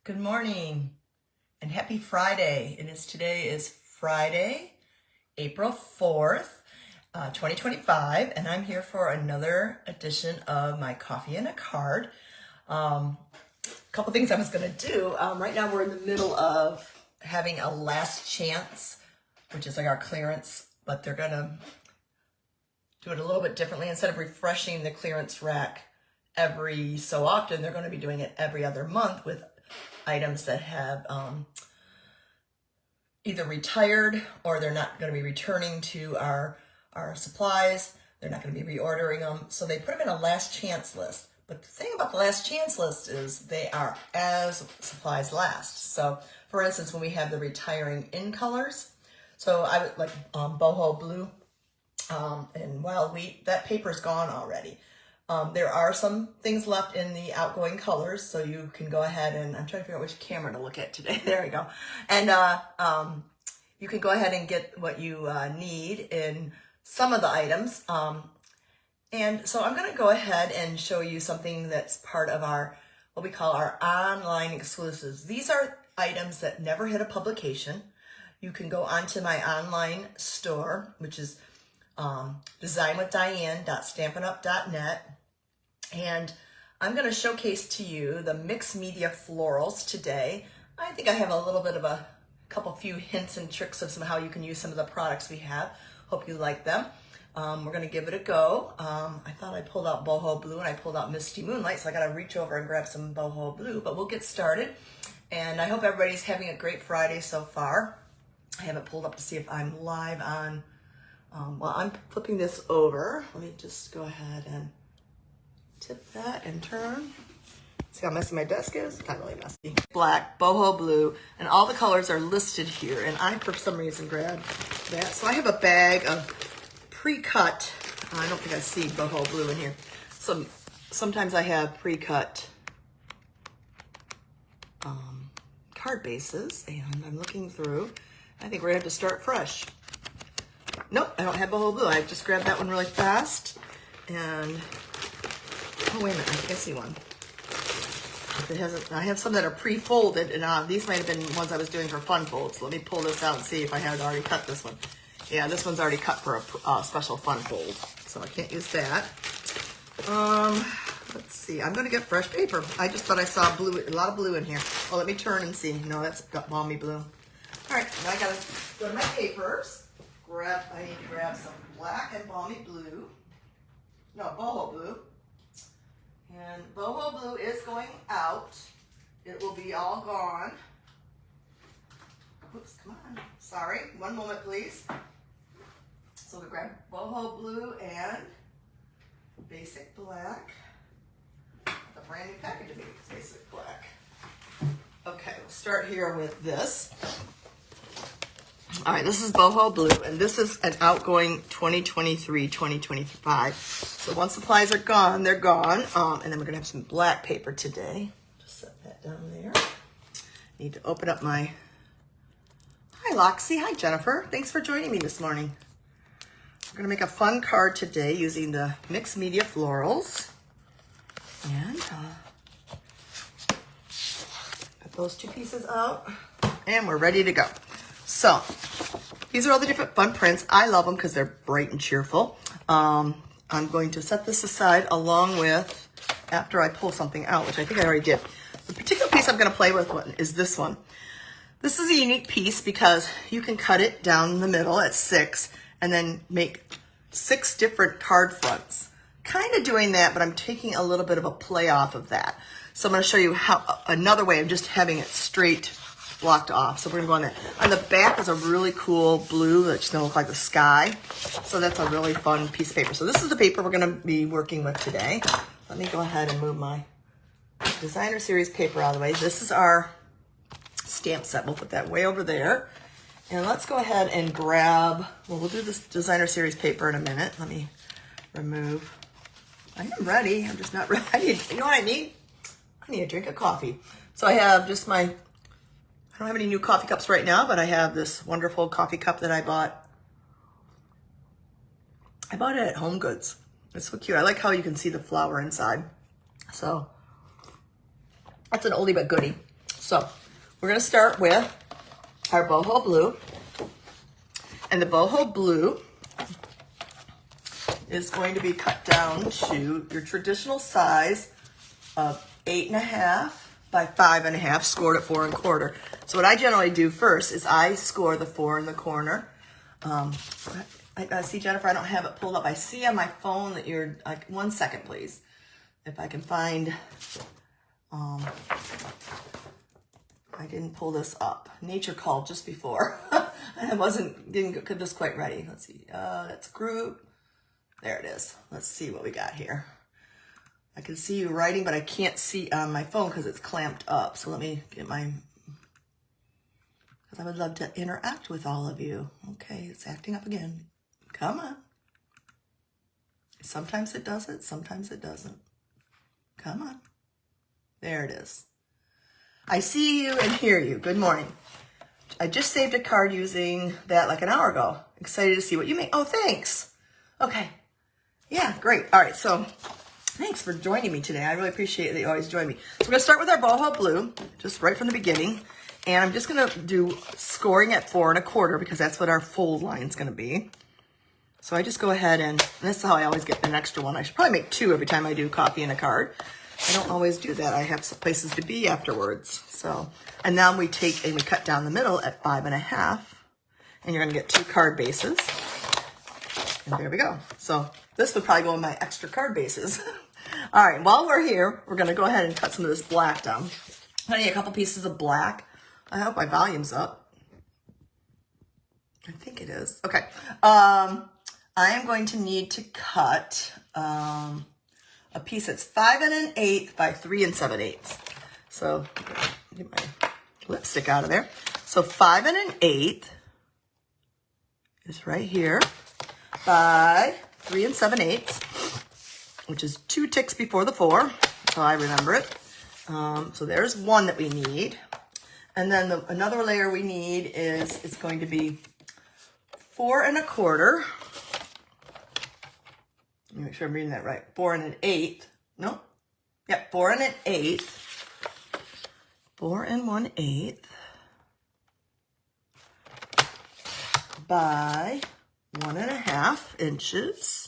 Good morning and happy Friday. Today is Friday, April 4th, 2025, and I'm here for another edition of my Coffee and a Card. A couple things I was going to do. Right now we're in the middle of having a last chance, which is like our clearance, but they're going to do it a little bit differently. Instead of refreshing the clearance rack every so often, they're going to be doing it every other month with items that have either retired or they're not going to be returning to our supplies. They're not going to be reordering them. So they put them in a last chance list. But the thing about the last chance list is they are as supplies last. So for instance, when we have the retiring in colors, so I would like boho blue and wild wheat, that paper's gone already. There are some things left in the outgoing colors, so you can go ahead and, I'm trying to figure out which camera to look at today. There we go. And you can go ahead and get what you need in some of the items. And so I'm going to go ahead and show you something that's part of our, what we call our online exclusives. These are items that never hit a publication. You can go onto my online store, which is designwithdiane.stampinup.net. And I'm going to showcase to you the mixed media florals today. I think I have a little bit of a few hints and tricks of how you can use some of the products we have. Hope you like them. We're going to give it a go. I thought I pulled out boho blue and I pulled out misty moonlight, so I got to reach over and grab some boho blue, but we'll get started. And I hope everybody's having a great Friday so far. I haven't pulled up to see if I'm live on, while I'm flipping this over. Let me just go ahead and tip that and turn. See how messy my desk is? Not really messy. Black, boho blue, and all the colors are listed here. And I, for some reason, grabbed that. So I have a bag of pre-cut. I don't think I see boho blue in here. Sometimes I have pre-cut card bases, and I'm looking through. I think we're gonna have to start fresh. Nope, I don't have boho blue. I just grabbed that one really fast, and oh, wait a minute, I think I see one. If it hasn't, I have some that are pre-folded, and these might have been ones I was doing for fun folds. Let me pull this out and see if I had already cut this one. Yeah, this one's already cut for a special fun fold, so I can't use that. Let's see, I'm gonna get fresh paper. I just thought I saw blue, a lot of blue in here. Well, let me turn and see. No, that's got balmy blue. All right, now I gotta go to my papers. I need to grab some black and balmy blue. No, boho blue. And boho blue is going out. It will be all gone. Oops, come on. Sorry, one moment please. So we grab boho blue and basic black. The brand new package of basic black. Okay, we'll start here with this. All right, this is boho blue, and this is an outgoing 2023-2025. So once supplies are gone, they're gone. And then we're gonna have some black paper today. Just set that down there. Need to open up my, hi Loxy, hi Jennifer. Thanks for joining me this morning. We're gonna make a fun card today using the mixed media florals. And got those two pieces out, and we're ready to go. So these are all the different fun prints. I love them because they're bright and cheerful. I'm going to set this aside along with, after I pull something out, which I think I already did. The particular piece I'm going to play with is this one. This is a unique piece because you can cut it down the middle at 6 and then make 6 different card fronts. Kind of doing that, but I'm taking a little bit of a play off of that. So I'm going to show you how another way of just having it straight blocked off. So we're going to go on that. On the back is a really cool blue that's going to look like the sky. So that's a really fun piece of paper. So this is the paper we're going to be working with today. Let me go ahead and move my designer series paper out of the way. This is our stamp set. We'll put that way over there. And let's go ahead and grab, well, we'll do this designer series paper in a minute. Let me remove. I am ready. I'm just not ready. You know what I need? I need a drink of coffee. So I have just my, I don't have any new coffee cups right now, but I have this wonderful coffee cup that I bought. I bought it at Home Goods. It's so cute. I like how you can see the flower inside. So that's an oldie but goodie. So we're going to start with our boho blue. And the boho blue is going to be cut down to your traditional size of 8.5 by 5.5, scored at 4 1/4. So what I generally do first is I score the 4 in the corner. I see, Jennifer, I don't have it pulled up. I see on my phone that you're, like, 1 second, please. If I can find, I didn't pull this up. Nature called just before. And I didn't get this quite ready. Let's see, that's group. There it is. Let's see what we got here. I can see you writing, but I can't see on my phone because it's clamped up. So let me get my, because I would love to interact with all of you. Okay, it's acting up again. Come on. Sometimes it does it, sometimes it doesn't. Come on. There it is. I see you and hear you. Good morning. I just saved a card using that like an hour ago. Excited to see what you make. Oh, thanks. Okay. Yeah, great. All right, so thanks for joining me today. I really appreciate that you always join me. So we're going to start with our boho blue, just right from the beginning. And I'm just going to do scoring at 4 1/4 because that's what our fold line is going to be. So I just go ahead and this is how I always get an extra one. I should probably make 2 every time I do coffee and a card. I don't always do that. I have some places to be afterwards. So, and now we take and we cut down the middle at 5.5. And you're going to get 2 card bases. And there we go. So this would probably go in my extra card bases. All right, while we're here, we're going to go ahead and cut some of this black down. I need a couple pieces of black. I hope my volume's up. I think it is. Okay. I am going to need to cut a piece that's 5 1/8 by 3 7/8. So get my lipstick out of there. So 5 1/8 is right here by 3 7/8, which is 2 ticks before the 4. So I remember it. So there's one that we need. And then another layer we need is, it's going to be 4 1/4. Let me make sure I'm reading that right. 4 1/8. No? Yep, 4 1/8. 4 1/8 by 1.5 inches.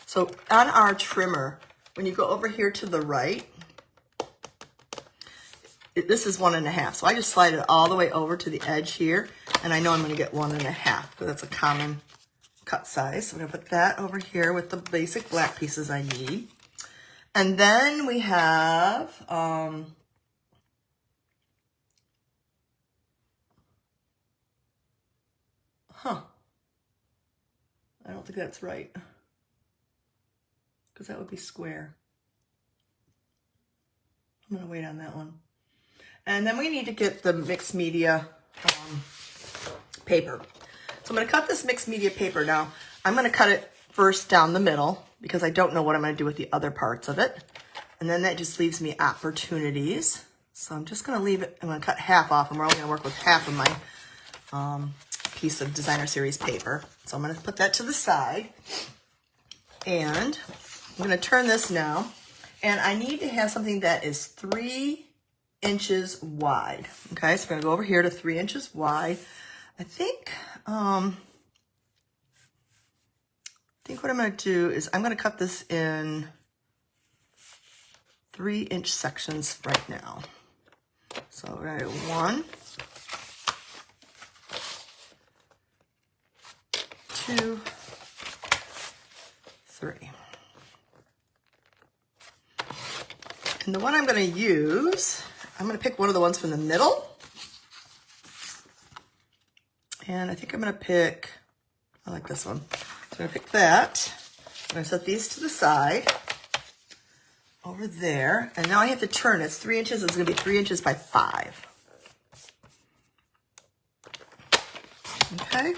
So on our trimmer, when you go over here to the right, this is 1.5. So I just slide it all the way over to the edge here, and I know I'm going to get 1.5 because that's a common cut size. So I'm going to put that over here with the basic black pieces I need. And then we have, I don't think that's right, because that would be square. I'm going to wait on that one. And then we need to get the mixed media paper. So I'm going to cut this mixed media paper now. I'm going to cut it first down the middle because I don't know what I'm going to do with the other parts of it. And then that just leaves me opportunities. So I'm just going to leave it. I'm going to cut half off, and we're only going to work with half of my piece of Designer Series paper. So I'm going to put that to the side. And I'm going to turn this now. And I need to have something that is 3 inches wide. Okay, so we're going to go over here to 3 inches wide. I think what I'm going to do is I'm going to cut this in 3-inch sections right now. So we're going to do 1, 2, 3. And the one I'm going to use, I'm going to pick one of the ones from the middle. And I think I'm going to pick, I like this one. So I'm going to pick that. I'm going to set these to the side over there. And now I have to turn it. It's 3 inches. It's going to be 3 inches by 5. Okay.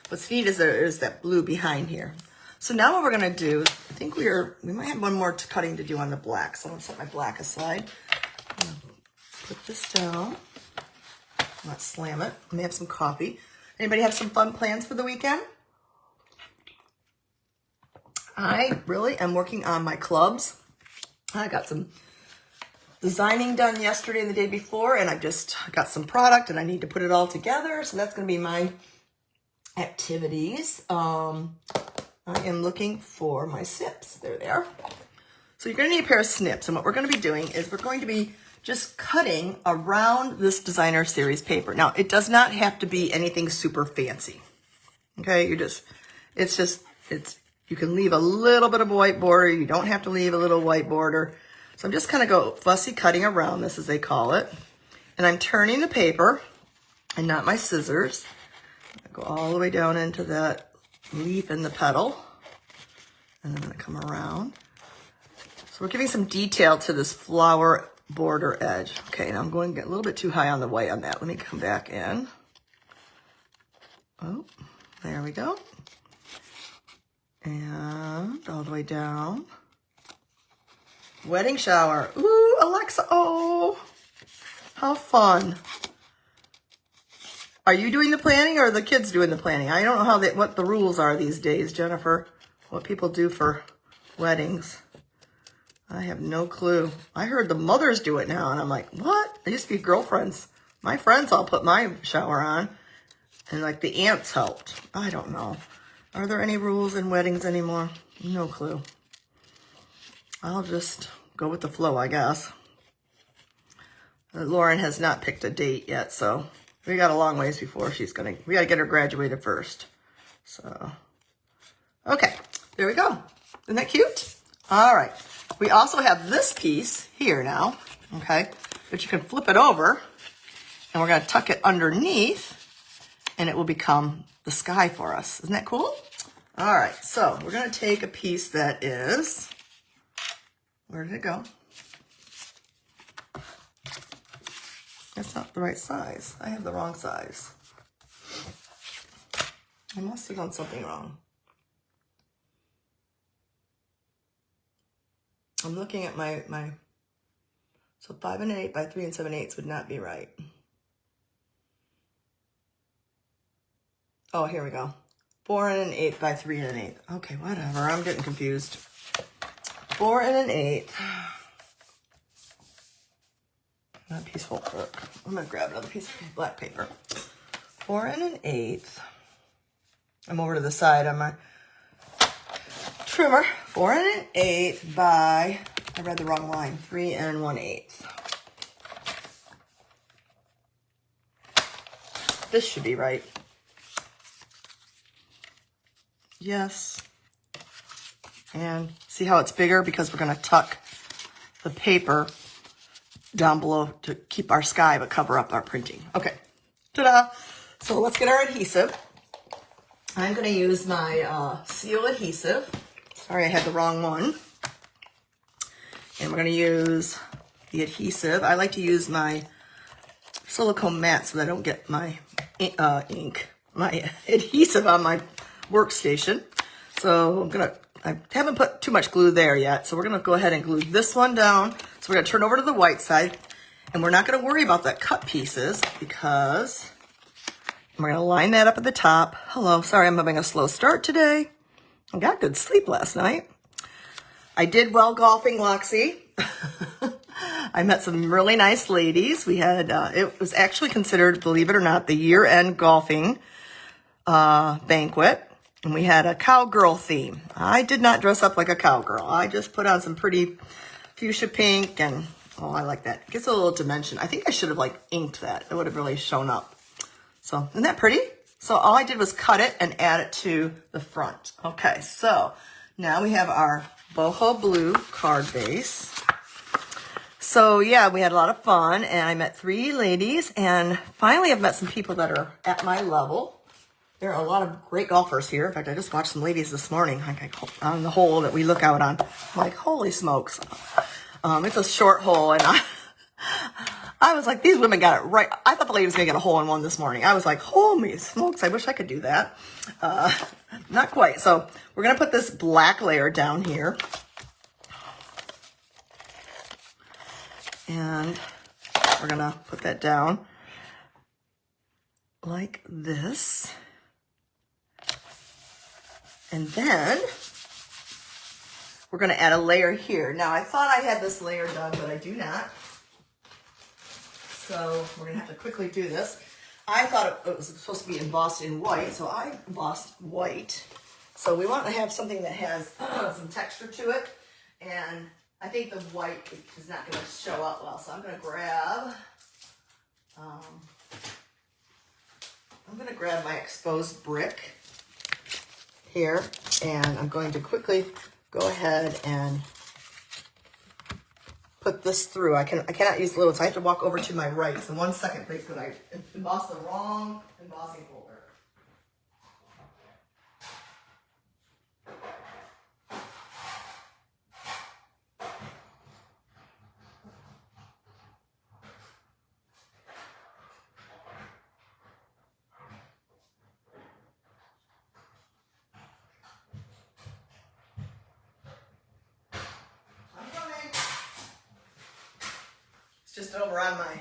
What's neat is there's that blue behind here. So now what we're going to do, I think we might have one more cutting to do on the black. So I'm going to set my black aside. I'm going to put this down. Not slam it. I may have some coffee. Anybody have some fun plans for the weekend? I really am working on my clubs. I got some designing done yesterday and the day before, and I just got some product and I need to put it all together. So that's going to be my activities. I am looking for my snips. There they are. So you're going to need a pair of snips, and what we're going to be doing is we're going to be just cutting around this designer series paper. Now, it does not have to be anything super fancy. Okay, you can leave a little bit of white border. You don't have to leave a little white border. So I'm just kind of go fussy cutting around this, as they call it. And I'm turning the paper and not my scissors. I go all the way down into that leaf and the petal. And I'm going to come around. So we're giving some detail to this flower border edge. Okay, now I'm going to get a little bit too high on the white on that. Let me come back in. Oh, there we go. And all the way down. Wedding shower. Ooh, Alexa. Oh, how fun. Are you doing the planning or are the kids doing the planning? I don't know what the rules are these days, Jennifer. What people do for weddings. I have no clue. I heard the mothers do it now, and I'm like, what? They used to be girlfriends. My friends all put my shower on, and like the aunts helped. I don't know. Are there any rules in weddings anymore? No clue. I'll just go with the flow, I guess. Lauren has not picked a date yet, so we got a long ways before we got to get her graduated first. So, okay, there we go. Isn't that cute? All right. We also have this piece here now, okay, that you can flip it over, and we're going to tuck it underneath, and it will become the sky for us. Isn't that cool? All right, so we're going to take a piece that is, where did it go? That's not the right size. I have the wrong size. I must have done something wrong. I'm looking at my so 5 1/8 by 3 7/8 would not be right. Oh, here we go. 4 1/8 by 3 1/8. Okay, whatever. I'm getting confused. 4 1/8. That piece won't work. I'm gonna grab another piece of black paper. 4 1/8. I'm over to the side on my trimmer. 4 1/8 by, I read the wrong line, 3 1/8. This should be right. Yes. And see how it's bigger? Because we're going to tuck the paper down below to keep our sky but cover up our printing. Okay. Ta-da! So let's get our adhesive. I'm going to use my seal adhesive. Sorry, I had the wrong one. And we're going to use the adhesive. I like to use my silicone mat so that I don't get my my adhesive on my workstation. So I haven't put too much glue there yet. So we're going to go ahead and glue this one down. So we're going to turn over to the white side. And we're not going to worry about the cut pieces because we're going to line that up at the top. Hello, sorry I'm having a slow start today. I got good sleep last night. I did well golfing, Loxie. I met some really nice ladies. We had, it was actually considered, believe it or not, the year-end golfing banquet. And we had a cowgirl theme. I did not dress up like a cowgirl. I just put on some pretty fuchsia pink and, oh, I like that. It gives a little dimension. I think I should have like inked that. It would have really shown up. So, isn't that pretty? So all I did was cut it and add it to the front. Okay, so now we have our boho blue card base. So yeah, we had a lot of fun and I met 3 ladies and finally I've met some people that are at my level. There are a lot of great golfers here. In fact, I just watched some ladies this morning on the hole that we look out on. I'm like, holy smokes. It's a short hole and I was like, these women got it right. I thought the lady was going to get a hole-in-one this morning. I was like, holy smokes, I wish I could do that. Not quite. So we're going to put this black layer down here. And we're going to put that down like this. And then we're going to add a layer here. Now, I thought I had this layer done, but I do not. So we're gonna have to quickly do this. I thought it was supposed to be embossed in white, so I embossed white. So we want to have something that has some texture to it, and I think the white is not going to show up well. So I'm going to grab my exposed brick here, and I'm going to quickly go ahead and put this through. I cannot use the little, so I have to walk over to my right. So 1 second, please, because I embossed the wrong embossing folder. Just over on my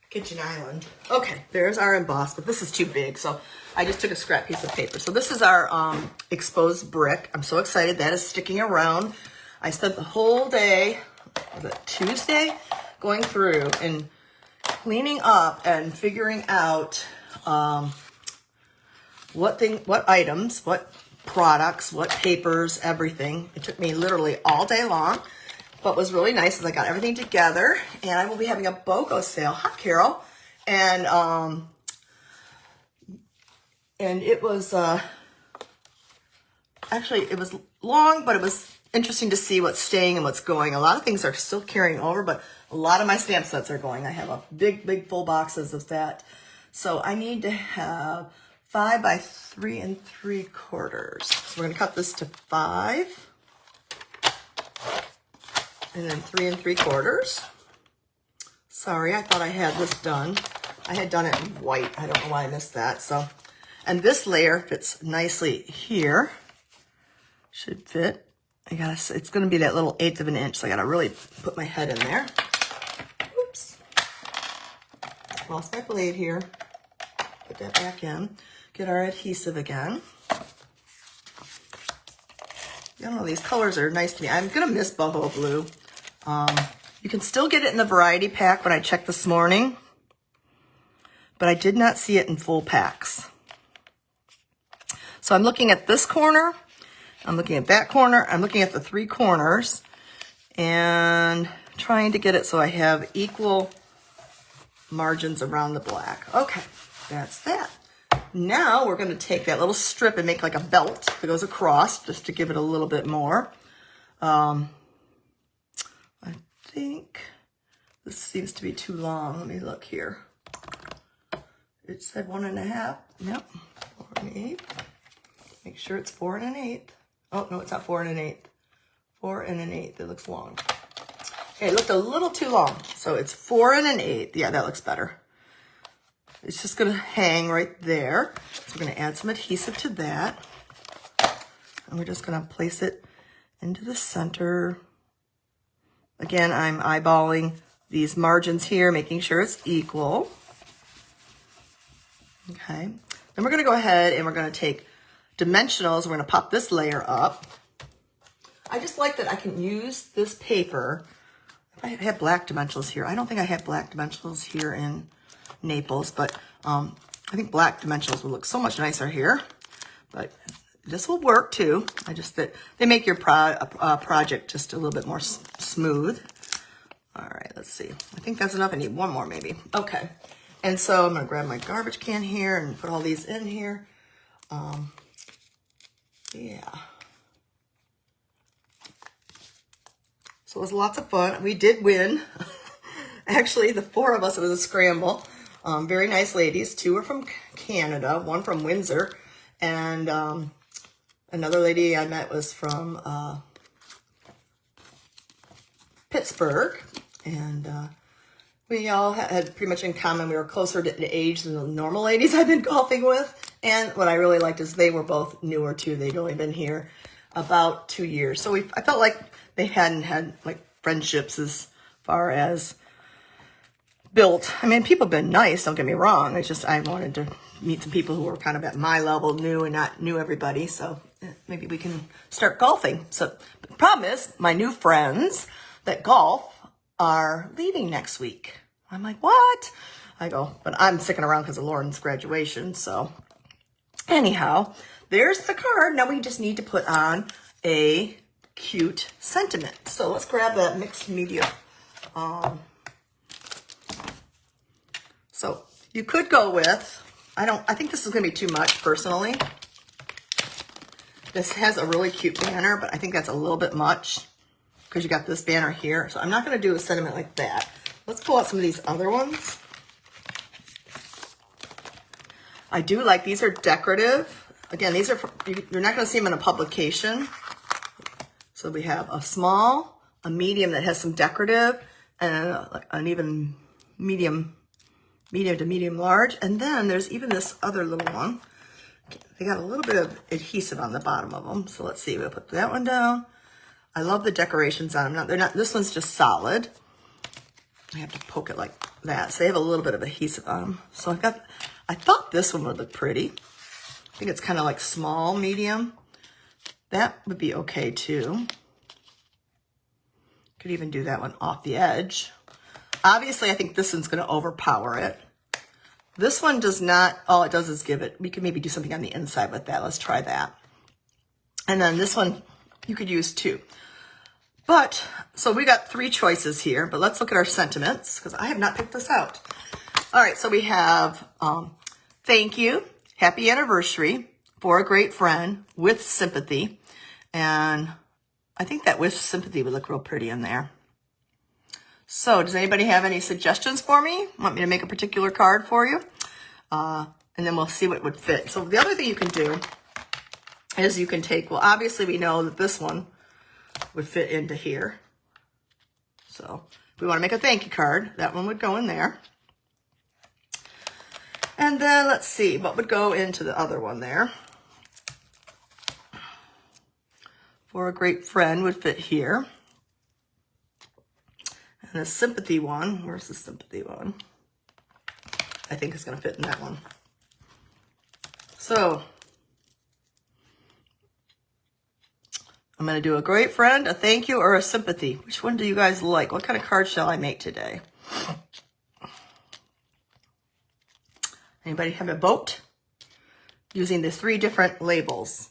kitchen island. Okay, there's our emboss, but this is too big, so I just took a scrap piece of paper. So this is our exposed brick. I'm so excited that is sticking around. I spent the whole day, was it Tuesday, going through and cleaning up and figuring out what items, what products, what papers, everything. It took me literally all day long. What was really nice is I got everything together, and I will be having a BOGO sale. Hi, Carol. And it was, actually, it was long, but it was interesting to see what's staying and what's going. A lot of things are still carrying over, but a lot of my stamp sets are going. I have a big full boxes of that. So I need to have 5 by 3 3/4. So we're going to cut this to 5. And then 3 3/4. Sorry, I thought I had this done. I had done it in white. I don't know why I missed that. So, and this layer fits nicely here. Should fit. It's going to be that little 1/8 of an inch. So I got to really put my head in there. Oops. Lost my blade here. Put that back in. Get our adhesive again. I don't know, these colors are nice to me. I'm going to miss boho blue. You can still get it in the variety pack when I checked this morning, but I did not see it in full packs. So I'm looking at this corner, I'm looking at that corner, I'm looking at the 3 corners, and trying to get it so I have equal margins around the black. Okay, that's that. Now we're going to take that little strip and make like a belt that goes across just to give it a little bit more. I think this seems to be too long. Let me look here. It said 1 1/2. Yep, 4 1/8. Make sure it's 4 1/8. Oh, no, it's not 4 1/8. 4 1/8. It looks long. Okay, it looked a little too long. So it's 4 1/8. Yeah, that looks better. It's just going to hang right there. So we're going to add some adhesive to that. And we're just going to place it into the center. Again, I'm eyeballing these margins here, making sure it's equal. Okay. Then we're going to go ahead and we're going to take dimensionals. We're going to pop this layer up. I just like that I can use this paper. If I have black dimensionals here, I don't think I have black dimensionals here in Naples, but I think black dimensionals will look so much nicer here, but this will work too. That they make your project just a little bit more smooth. All right, let's see. I think that's enough. I need one more maybe. Okay, and so I'm gonna grab my garbage can here and put all these in here. Yeah. So it was lots of fun. We did win. Actually, the 4 of us, it was a scramble. Very nice ladies. 2 are from Canada, 1 from Windsor, and another lady I met was from Pittsburgh. And we all had pretty much in common. We were closer to age than the normal ladies I've been golfing with. And what I really liked is they were both newer too. They'd only been here about 2 years. So I felt like they hadn't had like friendships as far as built. I mean, people have been nice, don't get me wrong. It's just I wanted to meet some people who were kind of at my level, new and not knew everybody. So maybe we can start golfing. So the problem is my new friends that golf are leaving next week. I'm like, what? I go, but I'm sticking around because of Lauren's graduation. So anyhow, there's the card. Now we just need to put on a cute sentiment. So let's grab that mixed media. So you could go with, I think this is going to be too much personally. This has a really cute banner, but I think that's a little bit much because you got this banner here. So I'm not going to do a sentiment like that. Let's pull out some of these other ones. I do like, these are decorative. Again, these are, you're not going to see them in a publication. So we have a small, a medium that has some decorative, and an even medium to medium large. And then there's even this other little one. They got a little bit of adhesive on the bottom of them. So let's see, we'll put that one down. I love the decorations on them. They're not, this one's just solid. I have to poke it like that. So they have a little bit of adhesive on them. So I thought this one would look pretty. I think it's kind of like small, medium. That would be okay too. Could even do that one off the edge. Obviously, I think this one's going to overpower it. This one does not, all it does is give it, we could maybe do something on the inside with that. Let's try that. And then this one you could use too. But, so we got 3 choices here, but let's look at our sentiments because I have not picked this out. All right, so we have thank you, happy anniversary, for a great friend, with sympathy. And I think that with sympathy would look real pretty in there. So does anybody have any suggestions for me? Want me to make a particular card for you? And then we'll see what would fit. So the other thing you can do is you can take, well, obviously we know that this one would fit into here. So if we want to make a thank you card, that one would go in there. And then let's see what would go into the other one there. For a great friend would fit here. And the sympathy one, where's the sympathy one? I think it's going to fit in that one. So I'm going to do a great friend, a thank you, or a sympathy. Which one do you guys like? What kind of card shall I make today? Anybody have a vote? Using the 3 different labels.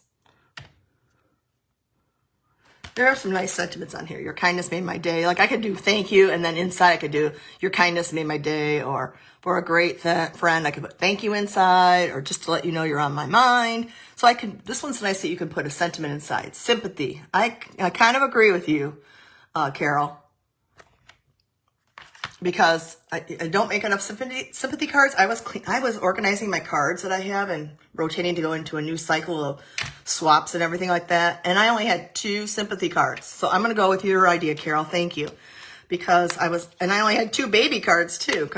There are some nice sentiments on here. Your kindness made my day. Like I could do thank you, and then inside I could do your kindness made my day, or for a great friend, I could put thank you inside, or just to let you know you're on my mind. So I could, this one's nice that you can put a sentiment inside. Sympathy. I kind of agree with you, Carol. Because I don't make enough sympathy cards. I was organizing my cards that I have and rotating to go into a new cycle of swaps and everything like that. And I only had 2 sympathy cards. So I'm going to go with your idea, Carol. Thank you. Because I only had 2 baby cards too.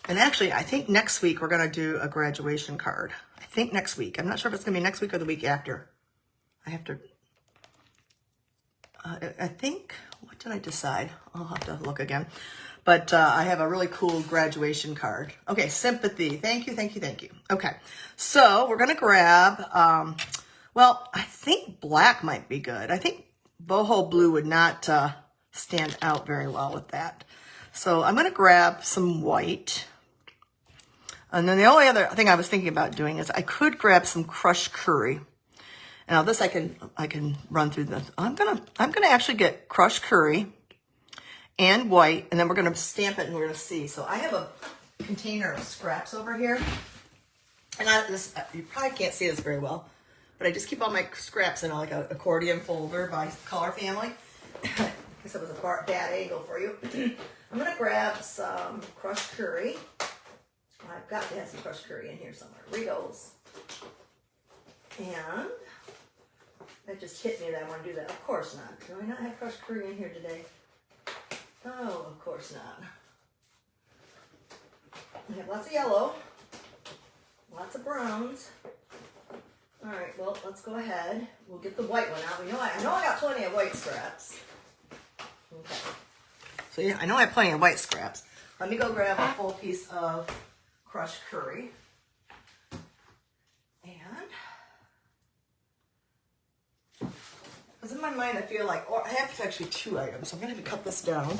And actually, I think next week we're going to do a graduation card. I think next week. I'm not sure if it's going to be next week or the week after. I have to, I think, what did I decide? I'll have to look again. But I have a really cool graduation card. Okay, sympathy. Thank you, thank you, thank you. Okay, so we're going to grab, well, I think black might be good. I think boho blue would not stand out very well with that. So I'm going to grab some white. And then the only other thing I was thinking about doing is I could grab some crushed curry. Now this I can run through this. I'm gonna actually get crushed curry and white, and then we're gonna stamp it and we're gonna see. So I have a container of scraps over here, and you probably can't see this very well, but I just keep all my scraps in like an accordion folder by color family. I guess it was a bad angle for you. I'm gonna grab some crushed curry. I've got to have some crushed curry in here somewhere. Here it goes. And that just hit me that I want to do that. Of course not. Do I not have crushed curry in here today? Oh, of course not. I have lots of yellow, lots of browns. All right, well, let's go ahead. We'll get the white one out. I know I got plenty of white scraps. Okay. So yeah, I know I have plenty of white scraps. Let me go grab a full piece of crushed curry. And because in my mind I feel like, I have actually 2 items, so I'm going to have to cut this down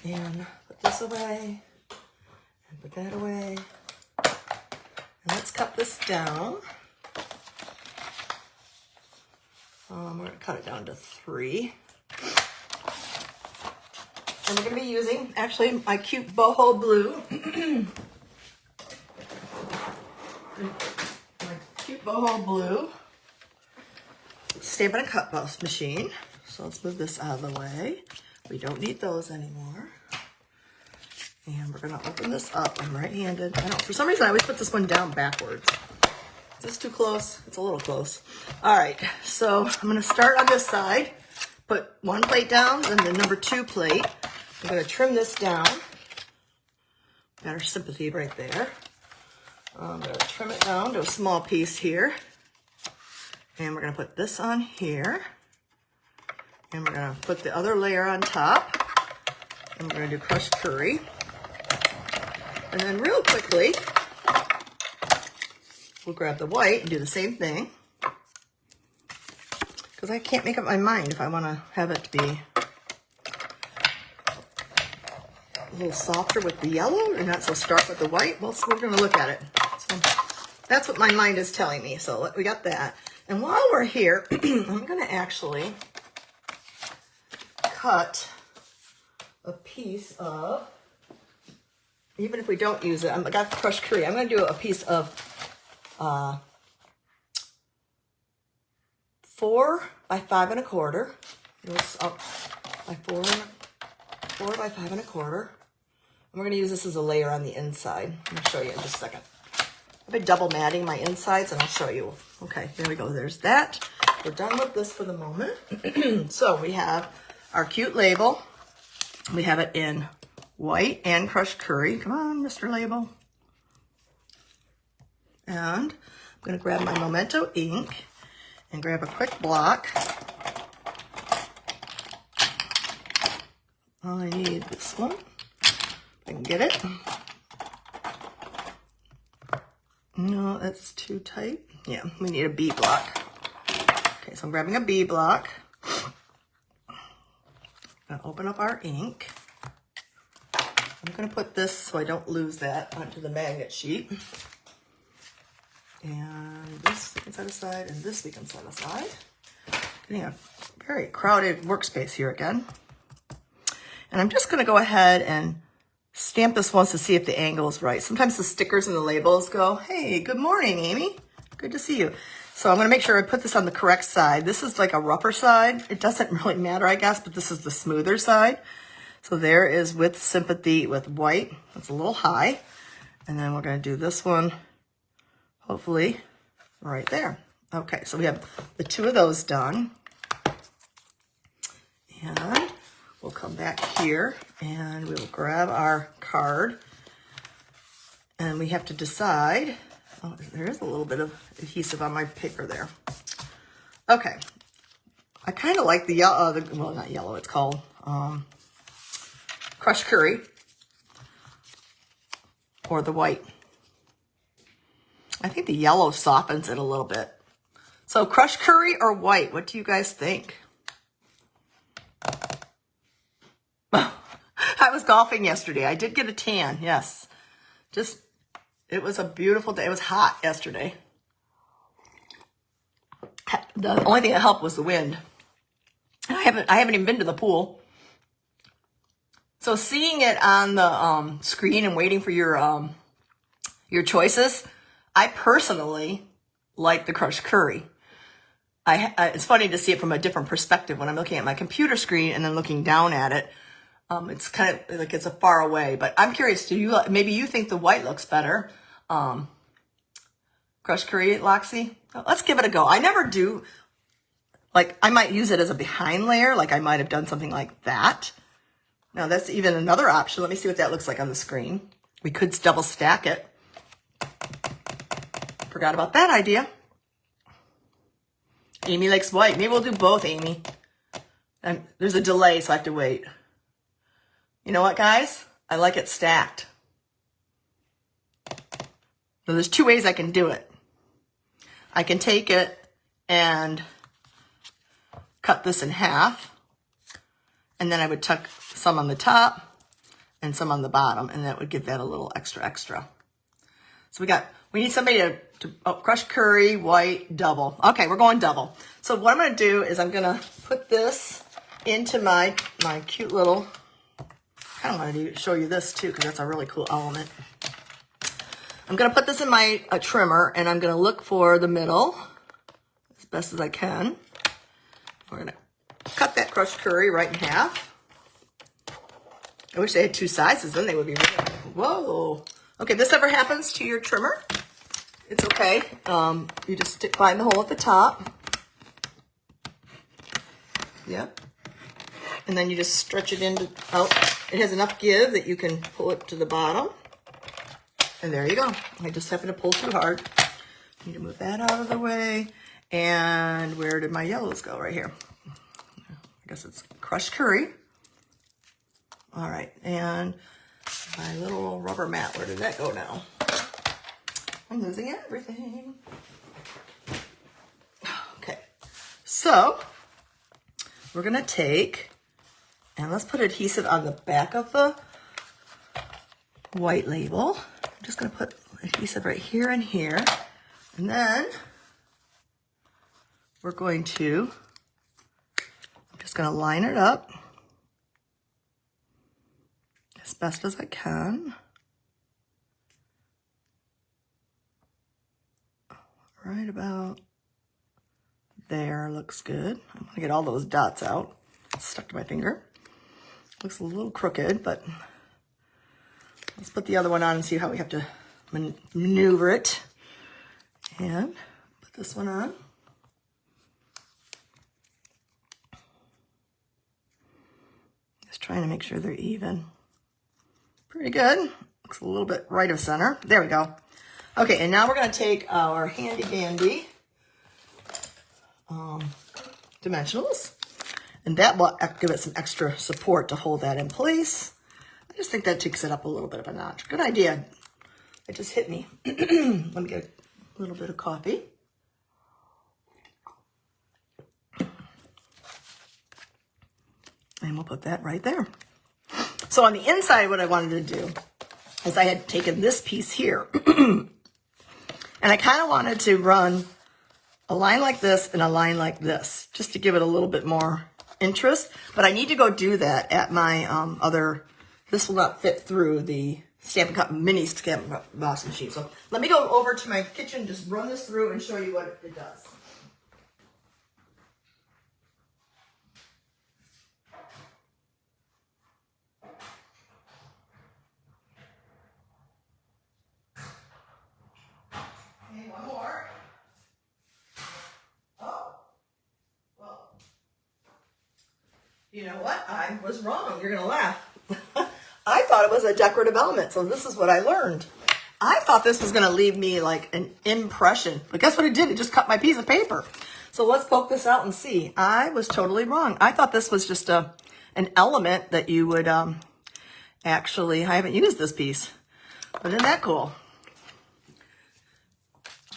and put this away and put that away. And let's cut this down. We're going to cut it down to 3. And we're going to be using, actually, my cute boho blue. My cute boho blue Stampin' and Cut Bus machine. So let's move this out of the way. We don't need those anymore. And we're going to open this up. I'm right-handed. I don't, for some reason, I always put this one down backwards. Is this too close? It's a little close. All right, so I'm going to start on this side. Put one plate down, then the number 2 plate. I'm going to trim this down. Got our sympathy right there. I'm going to trim it down to a small piece here. And we're going to put this on here. And we're going to put the other layer on top. And we're going to do crushed curry. And then real quickly, we'll grab the white and do the same thing. Because I can't make up my mind if I want to have it be a little softer with the yellow or not so stark with the white. Well, so we're going to look at it. So that's what my mind is telling me. So we got that. And while we're here, I'm going to actually cut a piece of, even if we don't use it, I got crushed curry. I'm going to do a piece of 4 by 5 1/4. It was up by 4 by 5 1/4. And we're going to use this as a layer on the inside. I'm going to show you in just a second. I've been double matting my insides and I'll show you. Okay, there we go. There's that. We're done with this for the moment. So we have our cute label. We have it in white and crushed curry. Come on, Mr. Label. And I'm going to grab my Memento ink and grab a quick block. I need this one. I can get it. No, that's too tight. Yeah, we need a B block. Okay, so I'm grabbing a B block. I'm gonna open up our ink. I'm gonna put this so I don't lose that onto the magnet sheet. And this we can set aside, and this we can set aside. Getting a very crowded workspace here again. And I'm just gonna go ahead and stamp this once to see if the angle is right. Sometimes the stickers and the labels go, hey, good morning, Amy. Good to see you. So I'm gonna make sure I put this on the correct side. This is like a rougher side. It doesn't really matter, I guess, but this is the smoother side. So there is with sympathy with white. That's a little high. And then we're gonna do this one, hopefully, right there. Okay, so we have the 2 of those done. And we'll come back here and we will grab our card. And we have to decide, oh, there is a little bit of adhesive on my paper there. Okay, I kind of like the yellow, well, not yellow, it's called crushed curry or the white. I think the yellow softens it a little bit. So crushed curry or white, what do you guys think? I was golfing yesterday. I did get a tan, yes. Just, it was a beautiful day. It was hot yesterday. The only thing that helped was the wind. I haven't even been to the pool. So seeing it on the screen and waiting for your choices, I personally like the crushed curry. It's funny to see it from a different perspective when I'm looking at my computer screen and then looking down at it. It's kind of like it's a far away, but I'm curious, maybe you think the white looks better? Crushed curry, Loxy? Let's give it a go. I never do, like I might use it as a behind layer, like I might have done something like that. Now that's even another option. Let me see what that looks like on the screen. We could double stack it. Forgot about that idea. Amy likes white. Maybe we'll do both, Amy. And there's a delay, so I have to wait. You know what, guys? I like it stacked. So there's 2 ways I can do it. I can take it and cut this in half, and then I would tuck some on the top, and some on the bottom, and that would give that a little extra. So we need somebody to crushed curry, white, double. Okay, we're going double. So what I'm gonna do is I'm gonna put this into my cute little, I kind of want to show you this too, because that's a really cool element. I'm gonna put this in my trimmer, and I'm gonna look for the middle as best as I can. We're gonna cut that crushed curry right in half. I wish they had two sizes, then they would be really, whoa. Okay, if this ever happens to your trimmer, it's okay. You just find the hole at the top. Yep. And then you just stretch it out. It has enough give that you can pull it to the bottom. And there you go. I just happen to pull too hard. I need to move that out of the way. And where did my yellows go? Right here. I guess it's crushed curry. All right, and my little rubber mat, where did that go now? I'm losing everything. Okay, so we're gonna take, and let's put adhesive on the back of the white label. I'm just gonna put adhesive right here and here, and then we're going to, I'm just gonna line it up as best as I can. Right about there looks good. I'm gonna get all those dots out. It's stuck to my finger. Looks a little crooked, but let's put the other one on and see how we have to maneuver it. And put this one on. Just trying to make sure they're even. Pretty good. Looks a little bit right of center. There we go. Okay, and now we're going to take our handy dandy dimensionals, and that will give it some extra support to hold that in place. I just think that takes it up a little bit of a notch. Good idea. It just hit me. Let me get a little bit of coffee. And we'll put that right there. So on the inside, what I wanted to do is I had taken this piece here, and I kind of wanted to run a line like this and a line like this, just to give it a little bit more interest. But I need to go do that at my this will not fit through the Stampin' Cup mini Stampin' Boss machine. So let me go over to my kitchen, just run this through and show you what it does. Okay, one more. Oh, well, you know what? I was wrong. You're going to laugh. I thought it was a decorative element, so this is what I learned. I thought this was going to leave me like an impression, but guess what it did? It just cut my piece of paper. So let's poke this out and see. I was totally wrong. I thought this was just an element that you would actually, I haven't used this piece, but isn't that cool?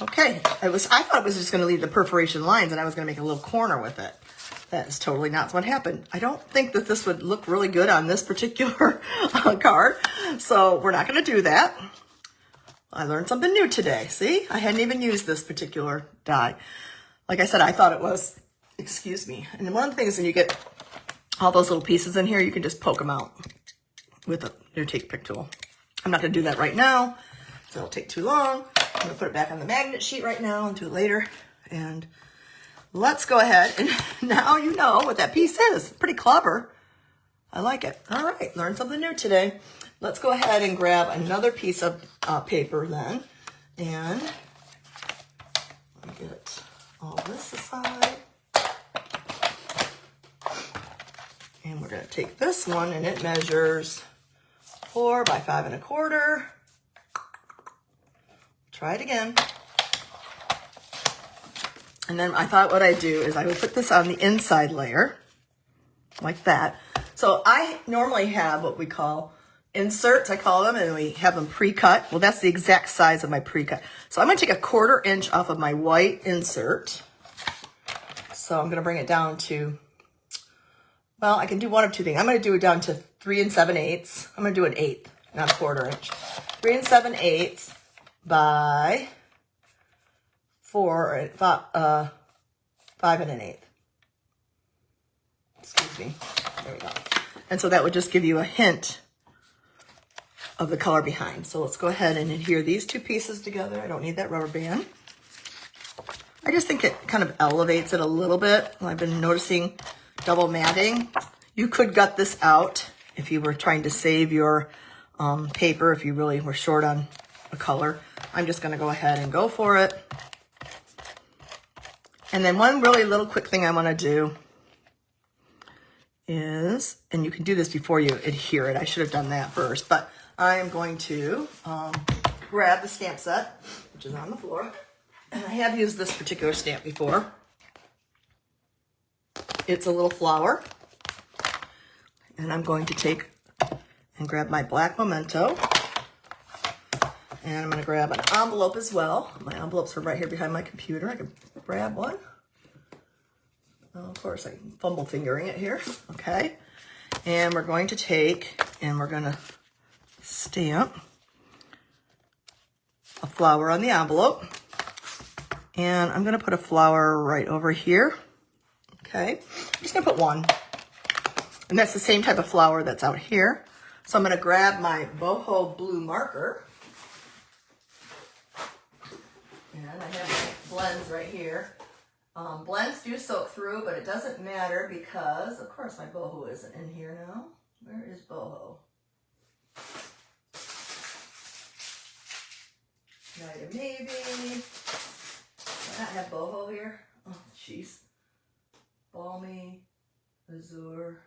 Okay, I thought it was just going to leave the perforation lines and I was going to make a little corner with it. That is totally not what happened. I don't think that this would look really good on this particular card, so we're not going to do that. I learned something new today. See, I hadn't even used this particular die. Like I said, I thought it was, excuse me. And one of the things when you get all those little pieces in here, you can just poke them out with your take pick tool. I'm not going to do that right now, so it'll take too long. I'm going to put it back on the magnet sheet right now and do it later. And let's go ahead, and now you know what that piece is. Pretty clever. I like it. All right, learned something new today. Let's go ahead and grab another piece of paper then. And let me get all this aside. And we're going to take this one, and it measures 4 by 5 1/4. Try it again. And then I thought what I'd do is I would put this on the inside layer, like that. So I normally have what we call inserts, I call them, and we have them pre-cut. Well, that's the exact size of my pre-cut. So I'm going to take a 1/4 inch off of my white insert. So I'm going to bring it down to well, I can do one of two things. I'm going to do it down to 3 7/8. I'm going to do an 1/8, not a 1/4 inch. 3 7/8 by 5 1/8. Excuse me. There we go. And so that would just give you a hint of the color behind. So let's go ahead and adhere these two pieces together. I don't need that rubber band. I just think it kind of elevates it a little bit. I've been noticing double matting. You could gut this out if you were trying to save your paper, if you really were short on a color. I'm just going to go ahead and go for it. And then one really little quick thing I want to do is, and you can do this before you adhere it. I should have done that first, but I am going to grab the stamp set, which is on the floor. And I have used this particular stamp before. It's a little flower. And I'm going to take and grab my black Memento. And I'm going to grab an envelope as well. My envelopes are right here behind my computer. I can grab one. Well, of course, I'm fumble fingering it here. Okay. And we're going to take and we're going to stamp a flower on the envelope. And I'm going to put a flower right over here. Okay. I'm just going to put one. And that's the same type of flower that's out here. So I'm going to grab my boho blue marker. And I have my blends right here. Blends do soak through, but it doesn't matter because, of course, my boho isn't in here now. Where is boho? Night of Navy. Do I not have boho here? Oh, jeez. Balmy, Azure.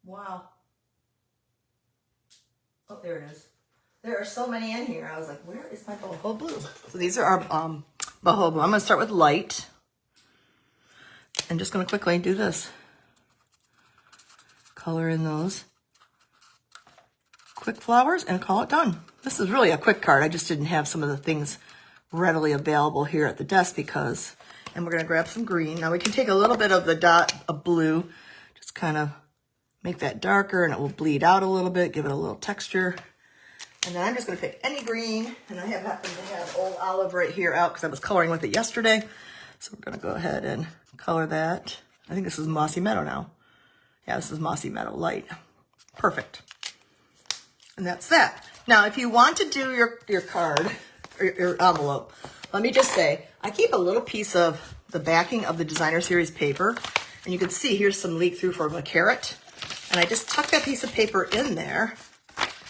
Wow. Oh, there it is. There are so many in here. I was like, where is my boho blue? So these are our boho blue. I'm going to start with light. I'm just going to quickly do this. Color in those quick flowers and call it done. This is really a quick card. I just didn't have some of the things readily available here at the desk because, and we're going to grab some green. Now we can take a little bit of the dot of blue, just kind of make that darker and it will bleed out a little bit, give it a little texture. And then I'm just going to pick any green, and I happen to have Old Olive right here out because I was coloring with it yesterday. So we're going to go ahead and color that. I think this is Mossy Meadow now. Yeah, this is Mossy Meadow Light. Perfect. And that's that. Now, if you want to do your card, or your envelope, let me just say, I keep a little piece of the backing of the Designer Series paper, and you can see here's some leak through from a carrot. And I just tuck that piece of paper in there.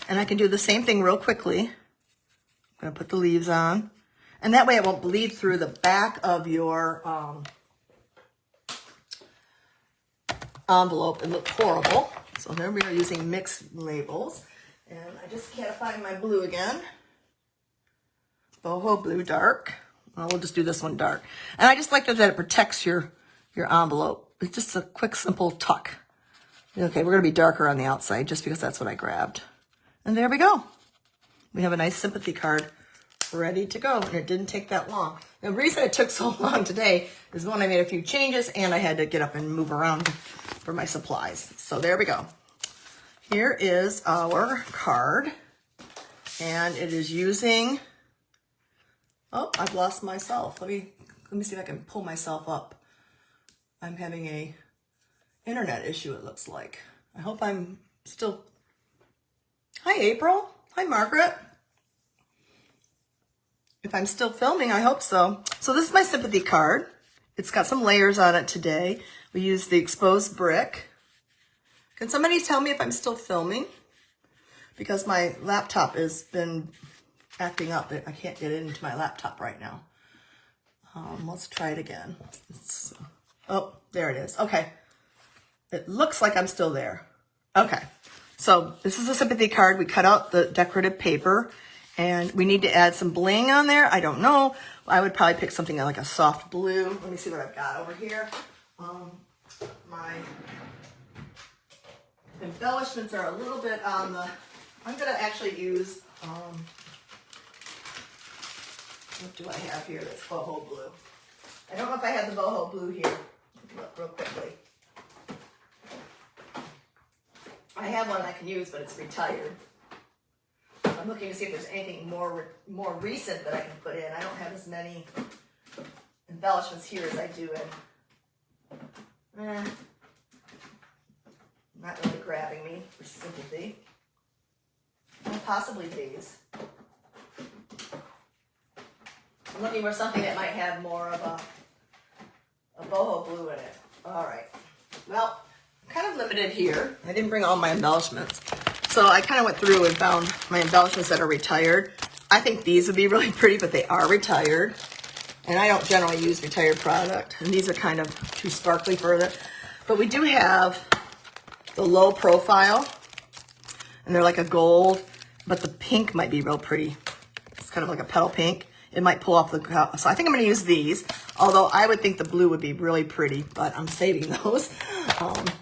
And I can do the same thing real quickly. I'm going to put the leaves on. And that way it won't bleed through the back of your envelope and look horrible. So there we are using mixed labels. And I just can't find my blue again. Boho Blue Dark. Well, we'll just do this one dark. And I just like that it protects your envelope. It's just a quick, simple tuck. Okay, we're going to be darker on the outside just because that's what I grabbed. And there we go. We have a nice sympathy card ready to go. And it didn't take that long. The reason it took so long today is when I made a few changes and I had to get up and move around for my supplies. So there we go. Here is our card. And it is using, oh, I've lost myself. Let me see if I can pull myself up. I'm having a internet issue, it looks like. I hope I'm still... Hi, April. Hi, Margaret. If I'm still filming, I hope so. So this is my sympathy card. It's got some layers on it today. We used the exposed brick. Can somebody tell me if I'm still filming? Because my laptop has been acting up. I can't get into my laptop right now. Let's try it again. Oh, there it is. Okay. It looks like I'm still there. Okay. So this is a sympathy card. We cut out the decorative paper and we need to add some bling on there. I don't know. I would probably pick something like a soft blue. Let me see what I've got over here. My embellishments are a little bit on the, I'm going to actually use, what do I have here that's boho blue? I don't know if I have the boho blue here. Look real quickly. I have one I can use, but it's retired. I'm looking to see if there's anything more recent that I can put in. I don't have as many embellishments here as I do in. Not really grabbing me for sympathy. And possibly these. I'm looking for something that might have more of a boho blue in it. All right. Well, I'm kind of limited here. I didn't bring all my embellishments. So I kind of went through and found my embellishments that are retired. I think these would be really pretty, but they are retired. And I don't generally use retired product. And these are kind of too sparkly for it. But we do have the low profile. And they're like a gold, but the pink might be real pretty. It's kind of like a petal pink. It might pull off the, so I think I'm going to use these. Although I would think the blue would be really pretty, but I'm saving those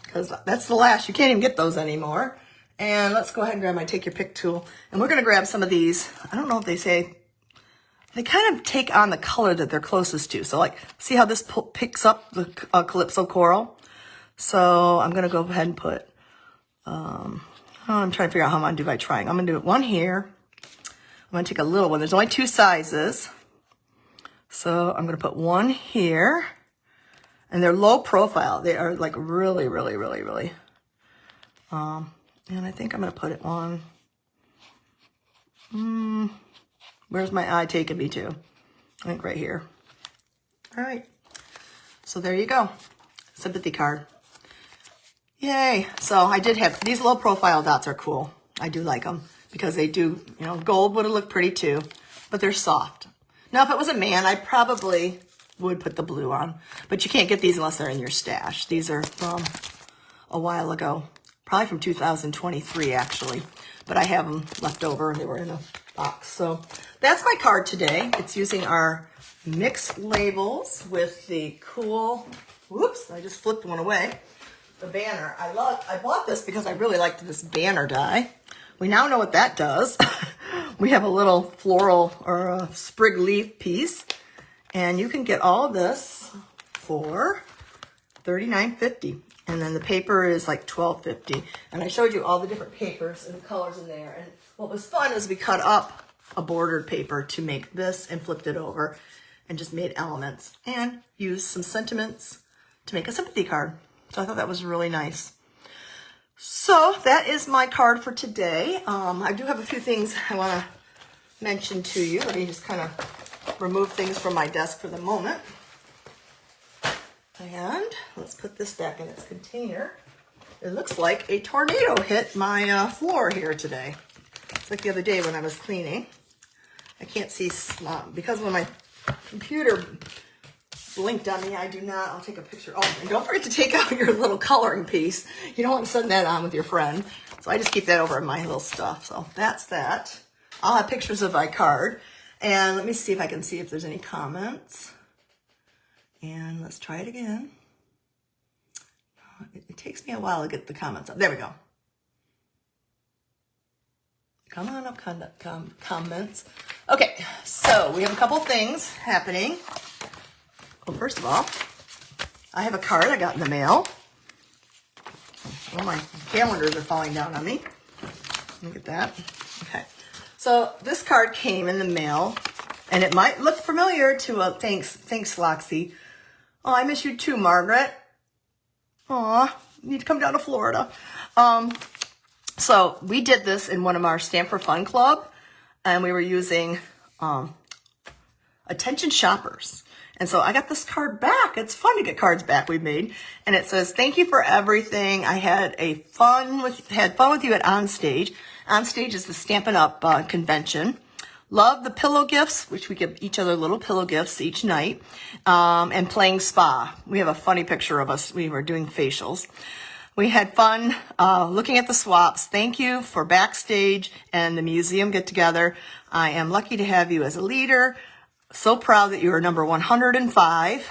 because that's the last. You can't even get those anymore. And let's go ahead and grab my Take Your Pick tool. And we're going to grab some of these. I don't know if they say, they kind of take on the color that they're closest to. So like, see how this picks up the Calypso Coral? So I'm going to go ahead and put, I'm trying to figure out how I'm going to do by trying. I'm going to do one here. I'm going to take a little one. There's only 2 sizes. So I'm going to put one here. And they're low profile. They are like really, really, really, really. And I think I'm going to put it on. Where's my eye taking me to? I think right here. All right. So there you go. Sympathy card. Yay. So I did have, these low profile dots are cool. I do like them because they do, you know, gold would have looked pretty too, but they're soft. Now, if it was a man, I probably would put the blue on, but you can't get these unless they're in your stash. These are from a while ago, probably from 2023 actually, but I have them left over and they were in a box. So that's my card today. It's using our mixed labels with the cool, whoops, I just flipped one away. The banner. I bought this because I really liked this banner die. We now know what that does. We have a little floral or a sprig leaf piece. And you can get all of this for $39.50. And then the paper is like $12.50. And I showed you all the different papers and the colors in there. And what was fun is we cut up a bordered paper to make this and flipped it over and just made elements and used some sentiments to make a sympathy card. So I thought that was really nice. So that is my card for today. I do have a few things I want to mention to you. Let me just kind of remove things from my desk for the moment. And let's put this back in its container. It looks like a tornado hit my floor here today. It's like the other day when I was cleaning. I can't see, because when my computer blinked on me, I do not. I'll take a picture. Oh, and don't forget to take out your little coloring piece. You don't want to send that on with your friend. So I just keep that over in my little stuff. So that's that. I'll have pictures of my card. And let me see if I can see if there's any comments. And let's try it again. It takes me a while to get the comments up. There we go. Come on up, comments. Okay, so we have a couple things happening. Well, first of all, I have a card I got in the mail. Oh, my calendars are falling down on me. Look at that. Okay. So this card came in the mail, and it might look familiar to a thanks, Loxy. Oh, I miss you too, Margaret. Aw, you need to come down to Florida. So we did this in one of our Stamp for Fun Club, and we were using Attention Shoppers. And so I got this card back. It's fun to get cards back we've made. And it says, thank you for everything. I had fun with you at Onstage. Onstage is the Stampin' Up! Convention. Love the pillow gifts, which we give each other little pillow gifts each night. And playing spa. We have a funny picture of us. We were doing facials. We had fun looking at the swaps. Thank you for backstage and the museum get together. I am lucky to have you as a leader. So proud that you are number 105.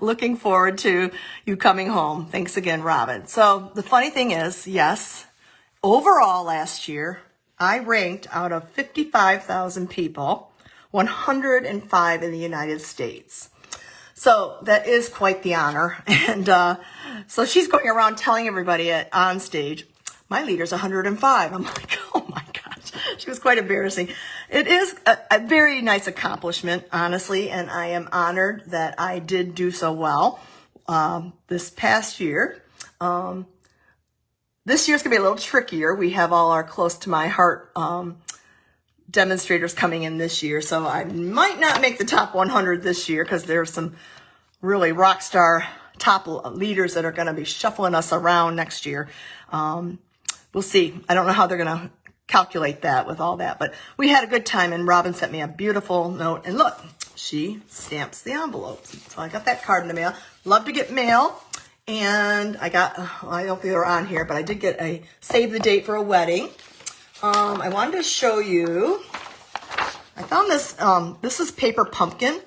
Looking forward to you coming home. Thanks again, Robin. So the funny thing is, yes, overall last year, I ranked out of 55,000 people, 105 in the United States. So that is quite the honor. And so she's going around telling everybody at Onstage, my leader's 105. I'm like, oh my gosh, she was quite embarrassing. It is a very nice accomplishment, honestly, and I am honored that I did do so well this past year. This year's gonna be a little trickier. We have all our close to my heart demonstrators coming in this year, so I might not make the top 100 this year because there's some really rock star top leaders that are going to be shuffling us around next year. We'll see. I don't know how they're going to calculate that with all that, but we had a good time, and Robin sent me a beautiful note, and look, she stamps the envelopes. So I got that card in the mail. Love to get mail, and I got, I don't think they're on here, but I did get a save the date for a wedding. I wanted to show you, I found this, this is Paper Pumpkin.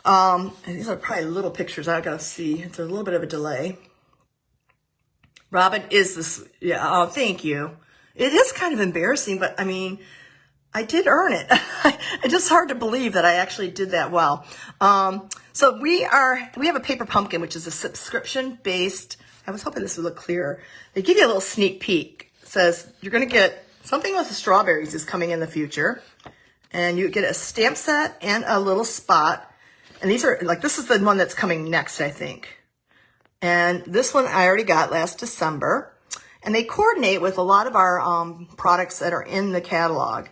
And these are probably little pictures I gotta see. It's a little bit of a delay. Robin is this, yeah, oh, thank you. It is kind of embarrassing, but I mean, I did earn it. It's just hard to believe that I actually did that well. So we have a Paper Pumpkin, which is a subscription-based, I was hoping this would look clearer. They give you a little sneak peek. It says you're gonna get something with the strawberries is coming in the future. And you get a stamp set and a little spot. And these are, like, this is the one that's coming next, I think. And this one I already got last December. And they coordinate with a lot of our products that are in the catalog.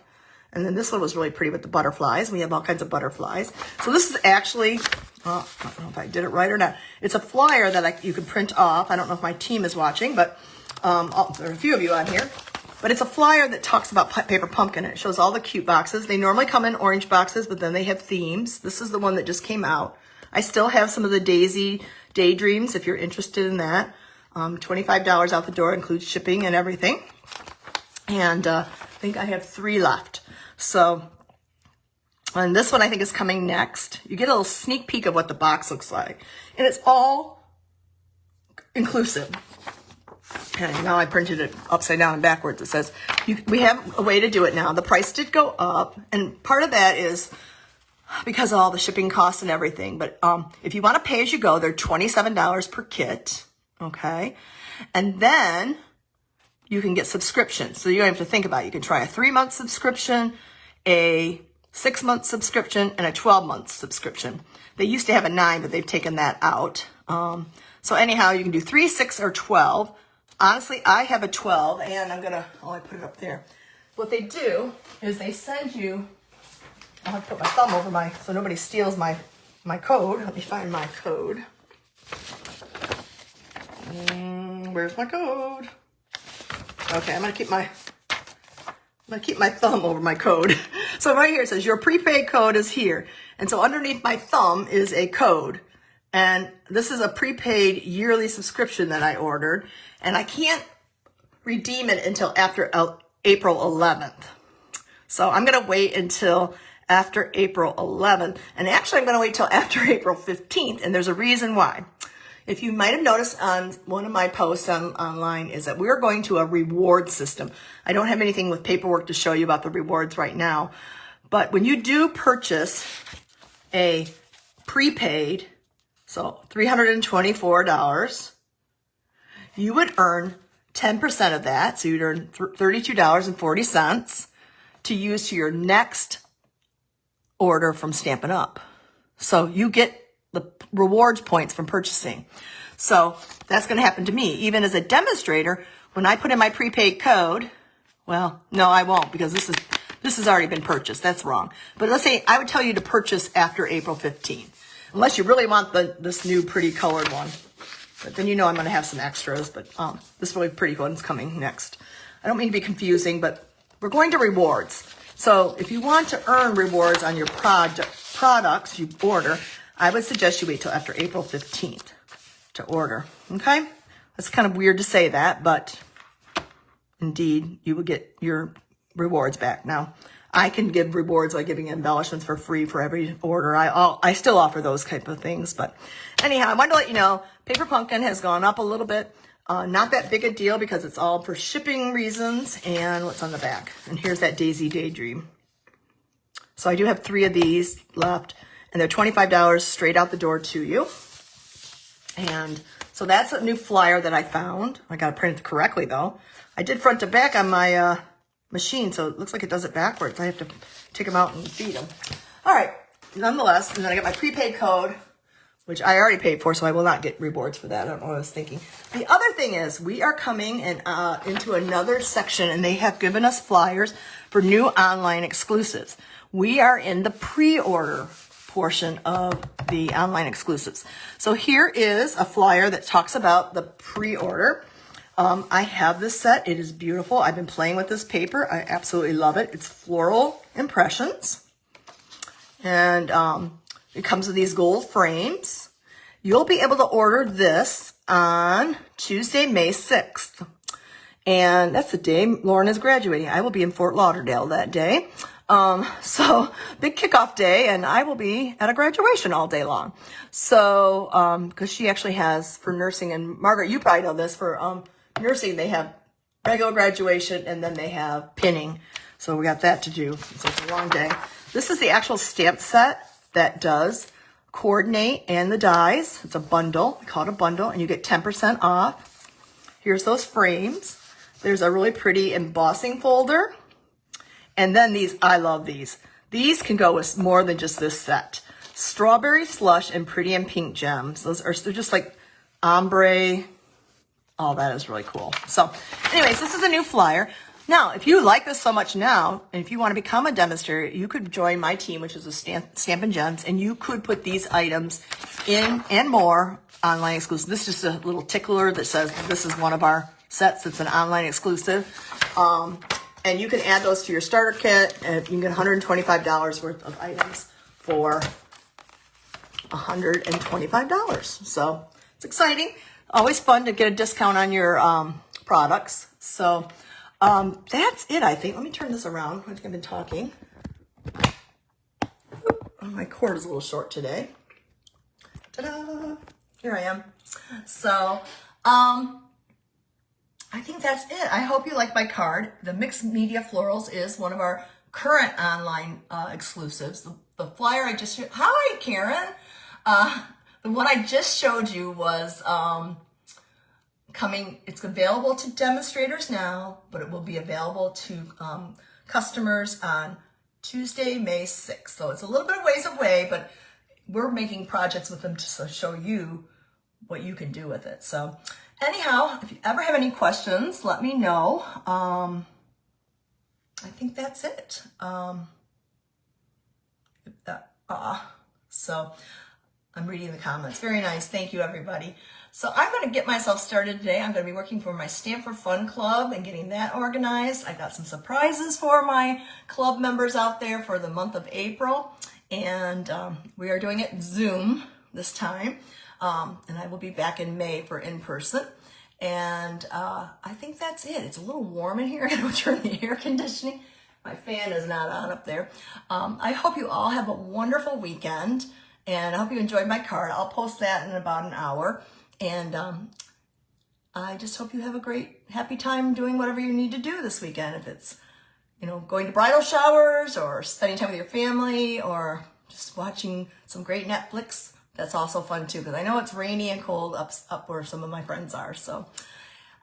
And then this one was really pretty with the butterflies. We have all kinds of butterflies. So this is actually, I don't know if I did it right or not. It's a flyer that you can print off. I don't know if my team is watching, but there are a few of you on here. But it's a flyer that talks about Paper Pumpkin. It shows all the cute boxes. They normally come in orange boxes, but then they have themes. This is the one that just came out. I still have some of the Daisy Daydreams if you're interested in that. $25 out the door, includes shipping and everything. And I think I have 3 left. So, and this one I think is coming next. You get a little sneak peek of what the box looks like. And it's all inclusive. And now I printed it upside down and backwards. It says, we have a way to do it now. The price did go up, and part of that is because of all the shipping costs and everything. But if you want to pay as you go, they're $27 per kit, okay? And then you can get subscriptions. So you don't have to think about it. You can try a 3-month subscription, a 6-month subscription, and a 12-month subscription. They used to have a 9, but they've taken that out. So anyhow, you can do 3, 6, or 12. Honestly, I have a 12, and I'm gonna, oh, I put it up there. What they do is they send you, I'll have to put my thumb over so nobody steals my code. Let me find my code. Where's my code? Okay, I'm gonna keep my thumb over my code. So right here it says your prepaid code is here. And so underneath my thumb is a code. And this is a prepaid yearly subscription that I ordered. And I can't redeem it until after April 11th. So I'm going to wait until after April 11th. And actually, I'm going to wait till after April 15th. And there's a reason why. If you might have noticed on one of my posts online is that we're going to a reward system. I don't have anything with paperwork to show you about the rewards right now. But when you do purchase a prepaid, so $324, you would earn 10% of that. So you'd earn $32.40 to use to your next order from Stampin' Up. So you get the rewards points from purchasing. So that's going to happen to me. Even as a demonstrator, when I put in my prepaid code, well, no, I won't because this has already been purchased. That's wrong. But let's say I would tell you to purchase after April 15th. Unless you really want this new pretty colored one. But then you know I'm going to have some extras. But this really pretty one's coming next. I don't mean to be confusing, but we're going to rewards. So if you want to earn rewards on your products you order, I would suggest you wait till after April 15th to order. Okay? That's kind of weird to say that, but indeed, you will get your rewards back. Now, I can give rewards by giving embellishments for free for every order. I still offer those type of things. But anyhow, I wanted to let you know, Paper Pumpkin has gone up a little bit. Not that big a deal because it's all for shipping reasons. And what's on the back? And here's that Daisy Daydream. So I do have 3 of these left. And they're $25 straight out the door to you. And so that's a new flyer that I found. I got to print it correctly, though. I did front to back on my machine, so it looks like it does it backwards. I have to take them out and feed them. All right, nonetheless, and then I got my prepaid code, which I already paid for, so I will not get rewards for that. I don't know what I was thinking. The other thing is we are coming in, into another section, and they have given us flyers for new online exclusives. We are in the pre-order portion of the online exclusives. So here is a flyer that talks about the pre-order. I have this set. It is beautiful. I've been playing with this paper. I absolutely love it. It's floral impressions. And it comes with these gold frames. You'll be able to order this on Tuesday, May 6th. And that's the day Lauren is graduating. I will be in Fort Lauderdale that day. So big kickoff day, and I will be at a graduation all day long. So, because she actually has for nursing, and Margaret, you probably know this, for nursing, they have regular graduation and then they have pinning. So we got that to do. So it's a long day. This is the actual stamp set that does coordinate and the dies. It's a bundle. We call it a bundle, and you get 10% off. Here's those frames. There's a really pretty embossing folder. And then these, I love these. These can go with more than just this set. Strawberry Slush and Pretty in Pink Gems. They're just like ombre. Oh, that is really cool. So anyways, this is a new flyer. Now, if you like this so much now, and if you want to become a demonstrator, you could join my team, which is a Stampin' Gems, and you could put these items in and more online exclusive. This is just a little tickler that says this is one of our sets. It's an online exclusive. And you can add those to your starter kit, and you can get $125 worth of items for $125. So it's exciting. Always fun to get a discount on your products. So that's it, I think. Let me turn this around. I think I've been talking. Oh, my cord is a little short today. Ta-da! Here I am. So, I think that's it. I hope you like my card. The Mixed Media Florals is one of our current online exclusives. The flyer I just showed. Hi, Karen. The one I just showed you was coming. It's available to demonstrators now, but it will be available to customers on Tuesday, May 6th. So it's a little bit of ways away, but we're making projects with them to show you what you can do with it. So anyhow, if you ever have any questions, let me know. I think that's it. So I'm reading the comments. Very nice. Thank you, everybody. So I'm going to get myself started today. I'm going to be working for my Stamp for Fun Club and getting that organized. I got some surprises for my club members out there for the month of April. And we are doing it Zoom this time. And I will be back in May for in-person. And I think that's it. It's a little warm in here. I gotta turn the air conditioning. My fan is not on up there. I hope you all have a wonderful weekend. And I hope you enjoyed my card. I'll post that in about an hour. And I just hope you have a great, happy time doing whatever you need to do this weekend. If it's, you know, going to bridal showers or spending time with your family or just watching some great Netflix. That's also fun too, because I know it's rainy and cold up where some of my friends are. So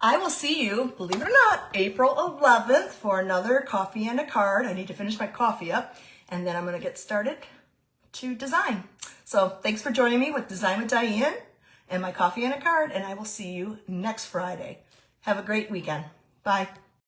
I will see you, believe it or not, April 11th for another coffee and a card. I need to finish my coffee up, and then I'm going to get started to design. So thanks for joining me with Design with Diane and my coffee and a card, and I will see you next Friday. Have a great weekend. Bye.